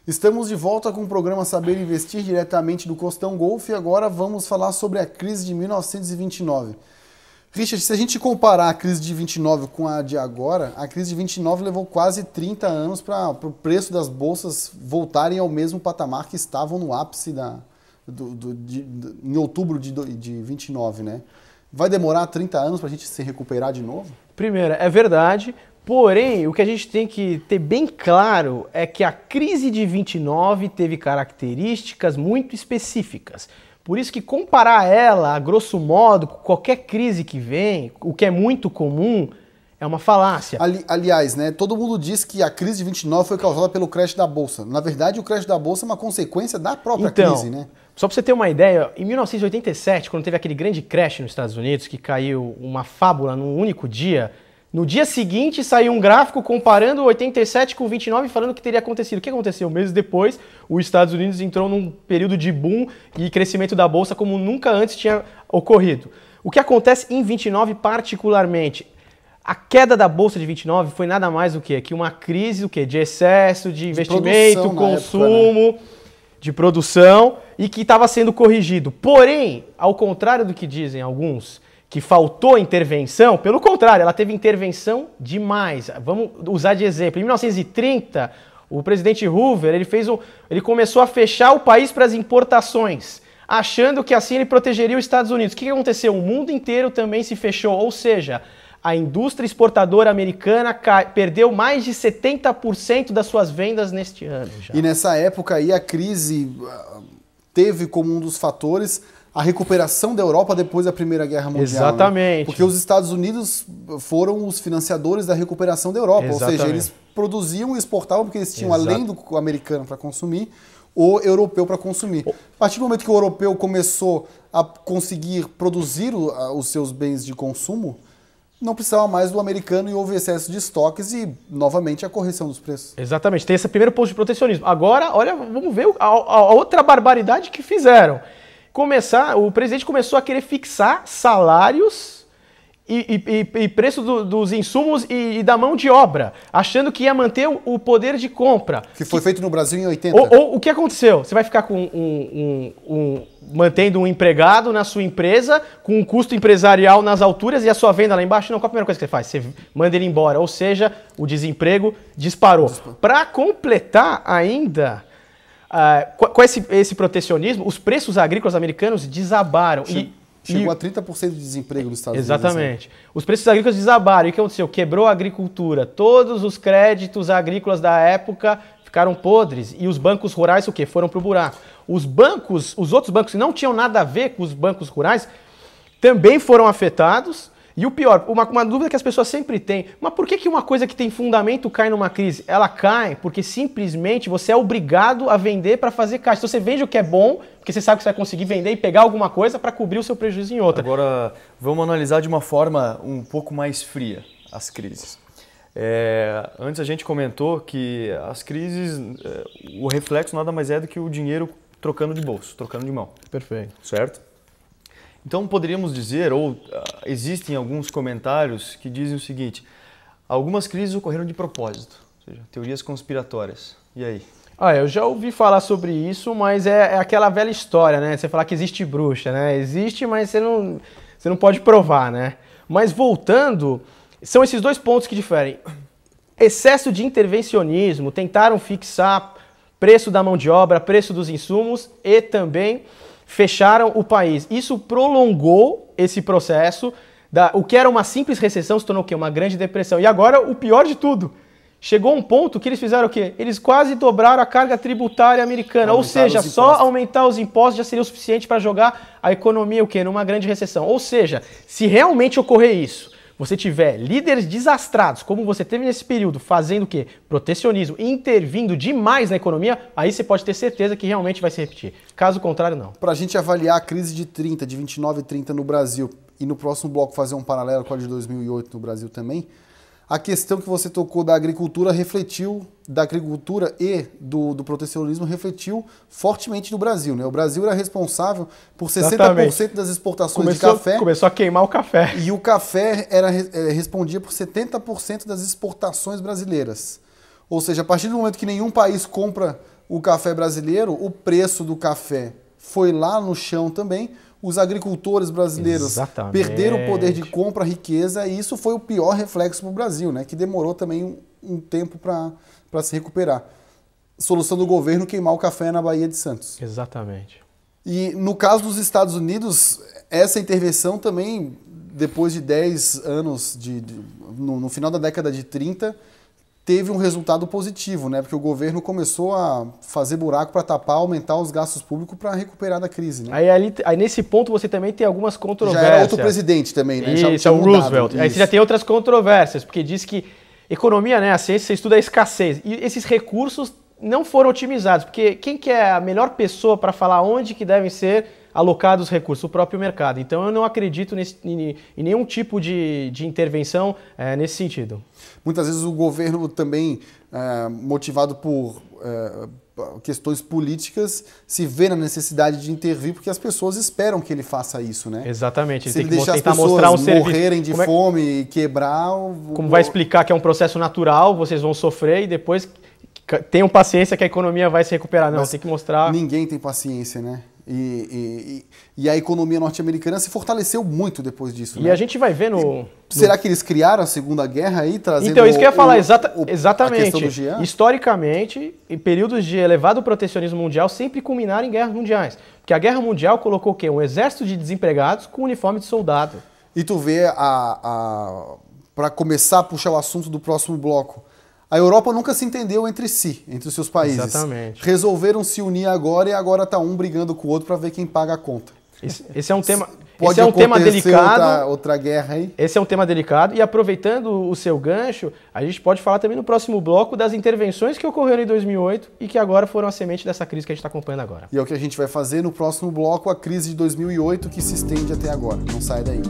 Estamos de volta com o programa Saber Investir, diretamente do Costão Golf, e agora vamos falar sobre a crise de 1929. Richard, se a gente comparar a crise de 29 com a de agora, a crise de 29 levou quase 30 anos para o preço das bolsas voltarem ao mesmo patamar que estavam no ápice em outubro de 29, né? Vai demorar 30 anos para a gente se recuperar de novo? Primeiro, é verdade. Porém, o que a gente tem que ter bem claro é que a crise de 29 teve características muito específicas. Por isso que comparar ela, a grosso modo, com qualquer crise que vem, o que é muito comum, é uma falácia. Aliás, né, todo mundo diz que a crise de 29 foi causada pelo crash da Bolsa. Na verdade, o crash da Bolsa é uma consequência da própria crise, né? Só para você ter uma ideia, em 1987, quando teve aquele grande crash nos Estados Unidos, que caiu uma fábula num único dia, no dia seguinte saiu um gráfico comparando 87 com 29 falando que teria acontecido. O que aconteceu? Meses depois, os Estados Unidos entrou num período de boom e crescimento da Bolsa como nunca antes tinha ocorrido. O que acontece em 29 particularmente? A queda da Bolsa de 29 foi nada mais do que uma crise de excesso de investimento, consumo, época, né? De produção, e que estava sendo corrigido. Porém, ao contrário do que dizem alguns, que faltou intervenção, pelo contrário, ela teve intervenção demais. Vamos usar de exemplo. Em 1930, o presidente Hoover, ele começou a fechar o país para as importações, achando que assim ele protegeria os Estados Unidos. O que aconteceu? O mundo inteiro também se fechou, ou seja, a indústria exportadora americana perdeu mais de 70% das suas vendas neste ano. Já. E nessa época aí a crise teve como um dos fatores a recuperação da Europa depois da Primeira Guerra Mundial. Exatamente. Né? Porque os Estados Unidos foram os financiadores da recuperação da Europa. Exatamente. Ou seja, eles produziam e exportavam porque eles tinham, além do americano para consumir, o europeu para consumir. A partir do momento que o europeu começou a conseguir produzir os seus bens de consumo, não precisava mais do americano e houve excesso de estoques e, novamente, a correção dos preços. Exatamente. Tem esse primeiro ponto de protecionismo. Agora, olha, vamos ver a outra barbaridade que fizeram. O presidente começou a querer fixar salários e preço dos insumos e da mão de obra, achando que ia manter o poder de compra. Que foi feito no Brasil em 80. Ou o que aconteceu? Você vai ficar com mantendo um empregado na sua empresa, com um custo empresarial nas alturas e a sua venda lá embaixo? Não, qual a primeira coisa que você faz? Você manda ele embora. Ou seja, o desemprego disparou. Para completar ainda... com esse protecionismo, os preços agrícolas americanos desabaram. Chegou a 30% de desemprego nos Estados Unidos. Exatamente. Os preços agrícolas desabaram. E o que aconteceu? Quebrou a agricultura. Todos os créditos agrícolas da época ficaram podres. E os bancos rurais, o quê? Foram para o buraco. Os outros bancos que não tinham nada a ver com os bancos rurais também foram afetados. E o pior, uma dúvida que as pessoas sempre têm, mas por que uma coisa que tem fundamento cai numa crise? Ela cai porque simplesmente você é obrigado a vender para fazer caixa. Então você vende o que é bom, porque você sabe que você vai conseguir vender e pegar alguma coisa para cobrir o seu prejuízo em outra. Agora, vamos analisar de uma forma um pouco mais fria as crises. Antes a gente comentou que as crises, o reflexo nada mais é do que o dinheiro trocando de bolso, trocando de mão. Perfeito. Certo? Então poderíamos dizer, ou existem alguns comentários que dizem o seguinte: algumas crises ocorreram de propósito, ou seja, teorias conspiratórias. E aí? Eu já ouvi falar sobre isso, mas é aquela velha história, né? Você falar que existe bruxa, né? Existe, mas você não pode provar, né? Mas voltando, são esses dois pontos que diferem. Excesso de intervencionismo, tentaram fixar preço da mão de obra, preço dos insumos e também fecharam o país. Isso prolongou esse processo. O que era uma simples recessão se tornou o quê? Uma grande depressão. E agora, o pior de tudo, chegou um ponto que eles fizeram o quê? Eles quase dobraram a carga tributária americana. Ou seja, só aumentar os impostos já seria o suficiente para jogar a economia o quê? Numa grande recessão. Ou seja, se realmente ocorrer isso, você tiver líderes desastrados, como você teve nesse período, fazendo o quê? Protecionismo, intervindo demais na economia, aí você pode ter certeza que realmente vai se repetir. Caso contrário, não. Para a gente avaliar a crise de 29 e 30 no Brasil, e no próximo bloco fazer um paralelo com a de 2008 no Brasil também, a questão que você tocou da agricultura e do protecionismo refletiu fortemente no Brasil, né? O Brasil era responsável por 60% das exportações de café. Começou a queimar o café. E o café respondia por 70% das exportações brasileiras. Ou seja, a partir do momento que nenhum país compra o café brasileiro, o preço do café foi lá no chão também. Os agricultores brasileiros perderam o poder de compra, a riqueza, e isso foi o pior reflexo para o Brasil, né? Que demorou também um tempo para se recuperar. Solução do governo, queimar o café na Baía de Santos. Exatamente. E no caso dos Estados Unidos, essa intervenção também, depois de 10 anos, no final da década de 30, teve um resultado positivo, né? Porque o governo começou a fazer buraco para tapar, aumentar os gastos públicos para recuperar da crise, né? Aí nesse ponto você também tem algumas controvérsias. Já era outro presidente também, né? Isso, é o Roosevelt. Aí você já tem outras controvérsias, porque diz que economia, né? A ciência estuda a escassez. E esses recursos não foram otimizados, porque quem que é a melhor pessoa para falar onde que devem ser alocados os recursos? O próprio mercado. Então eu não acredito em nenhum tipo de intervenção nesse sentido. Muitas vezes o governo também, motivado por questões políticas, se vê na necessidade de intervir porque as pessoas esperam que ele faça isso, né? Exatamente. Se ele tem que deixar as tentar pessoas mostrar um serviço. morrerem de fome e quebrar... Como vai explicar que é um processo natural, vocês vão sofrer e depois tenham paciência que a economia vai se recuperar. Não, tem que mostrar... Ninguém tem paciência, né? E a economia norte-americana se fortaleceu muito depois disso. E né? a gente vai ver no... Será que eles criaram a Segunda Guerra aí, trazendo Então, isso que eu ia falar, exatamente. A questão do Jean? Historicamente, em períodos de elevado protecionismo mundial, sempre culminaram em guerras mundiais. Porque a Guerra Mundial colocou o quê? Um exército de desempregados com uniforme de soldado. E tu vê, para começar a puxar o assunto do próximo bloco, a Europa nunca se entendeu entre si, entre os seus países. Exatamente. Resolveram se unir agora e agora está um brigando com o outro para ver quem paga a conta. Esse é um tema, Pode tema delicado. Outra guerra aí? Esse é um tema delicado e aproveitando o seu gancho, a gente pode falar também no próximo bloco das intervenções que ocorreram em 2008 e que agora foram a semente dessa crise que a gente está acompanhando agora. E é o que a gente vai fazer no próximo bloco, a crise de 2008 que se estende até agora. Não sai daí.